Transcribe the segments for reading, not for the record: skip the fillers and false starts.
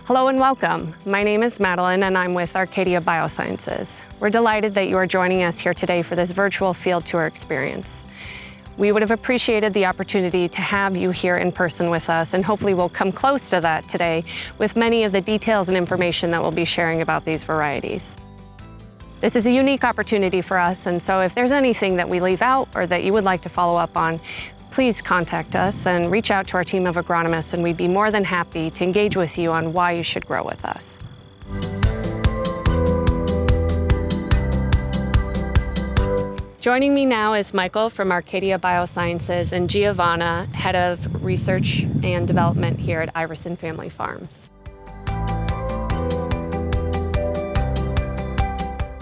Hello and welcome. My name is Madeline and I'm with Arcadia Biosciences. We're delighted that you are joining us here today for this virtual field tour experience. We would have appreciated the opportunity to have you here in person with us, and hopefully we'll come close to that today with many of the details and information that we'll be sharing about these varieties. This is a unique opportunity for us, and so if there's anything that we leave out or that you would like to follow up on, please contact us and reach out to our team of agronomists, and we'd be more than happy to engage with you on why you should grow with us. Joining me now is Michael from Arcadia Biosciences and Giavanna, Head of Research and Development here at Iverson Family Farms.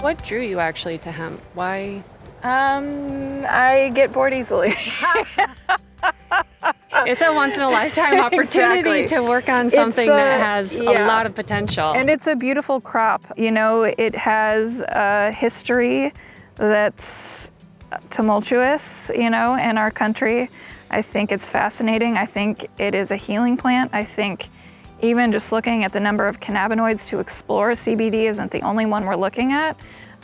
What drew you actually to hemp? Why? I get bored easily. It's a once-in-a-lifetime opportunity to work on something that has a lot of potential. And it's a beautiful crop. You know, it has a history that's tumultuous, you know, in our country. I think it's fascinating. I think it is a healing plant. I think even just looking at the number of cannabinoids to explore, CBD isn't the only one we're looking at.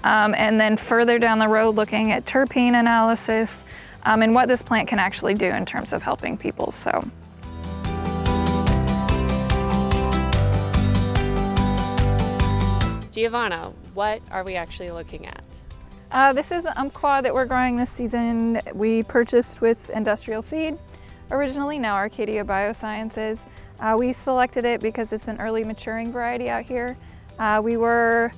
And then further down the road, looking at terpene analysis and what this plant can actually do in terms of helping people. So. Giavanna, what are we actually looking at? This is the Umpqua that we're growing this season. We purchased with industrial seed originally, now Arcadia Biosciences. We selected it because it's an early maturing variety out here. We were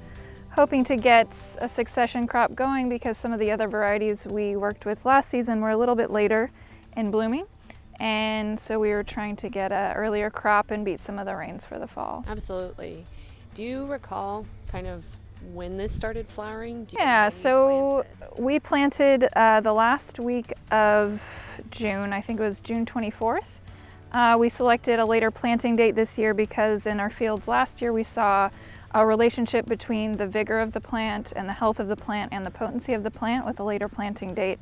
hoping to get a succession crop going because some of the other varieties we worked with last season were a little bit later in blooming. And so we were trying to get an earlier crop and beat some of the rains for the fall. Absolutely. Do you recall kind of when this started flowering? Yeah, so we planted the last week of June. I think it was June 24th. We selected a later planting date this year because in our fields last year we saw a relationship between the vigor of the plant and the health of the plant and the potency of the plant with a later planting date.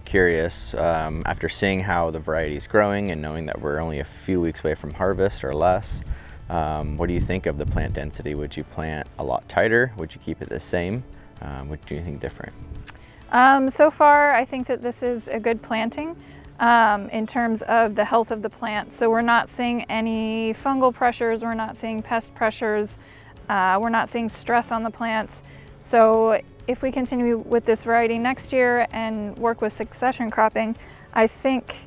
Curious, after seeing how the variety is growing and knowing that we're only a few weeks away from harvest or less, what do you think of the plant density? Would you plant a lot tighter? Would you keep it the same? What do you think different? So far, I think that this is a good planting in terms of the health of the plant. So we're not seeing any fungal pressures, we're not seeing pest pressures, we're not seeing stress on the plants. So if we continue with this variety next year and work with succession cropping, I think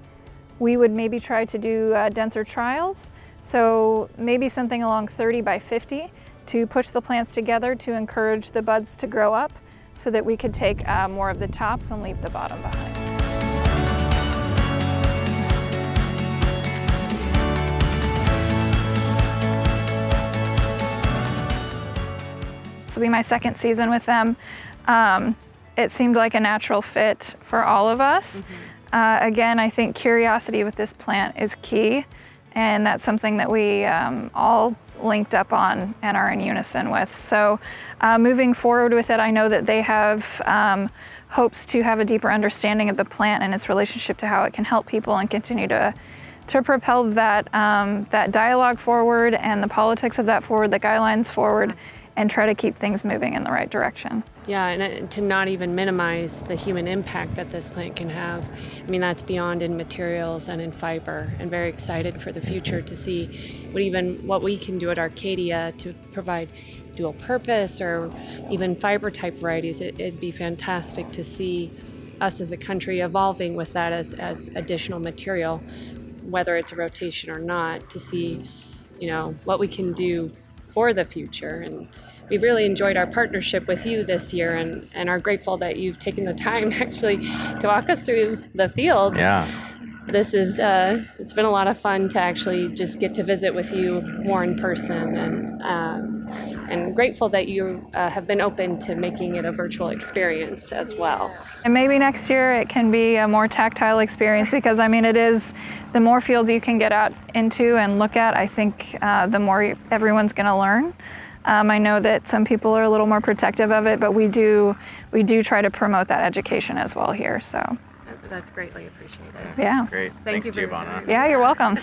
we would maybe try to do denser trials. So maybe something along 30 by 50 to push the plants together to encourage the buds to grow up so that we could take more of the tops and leave the bottom behind. This will be my second season with them. It seemed like a natural fit for all of us. Again, I think curiosity with this plant is key, and that's something that we all linked up on and are in unison with. So moving forward with it, I know that they have hopes to have a deeper understanding of the plant and its relationship to how it can help people and continue to propel that, that dialogue forward and the politics of that forward, the guidelines forward, and try to keep things moving in the right direction. Yeah, and to not even minimize the human impact that this plant can have. I mean, that's beyond in materials and in fiber, and very excited for the future to see what we can do at Arcadia to provide dual purpose or even fiber type varieties. It'd be fantastic to see us as a country evolving with that as additional material, whether it's a rotation or not, to see, you know, what we can do for the future. And we've really enjoyed our partnership with you this year and are grateful that you've taken the time actually to walk us through the field. Yeah. This is, it's been a lot of fun to actually just get to visit with you more in person, and grateful that you have been open to making it a virtual experience as well. And maybe next year it can be a more tactile experience because, I mean, it is, the more fields you can get out into and look at, I think the more everyone's going to learn. I know that some people are a little more protective of it, but we do try to promote that education as well here. So That's greatly appreciated. yeah. Great. Thank Thanks, you for Giavanna. Yeah, you're welcome.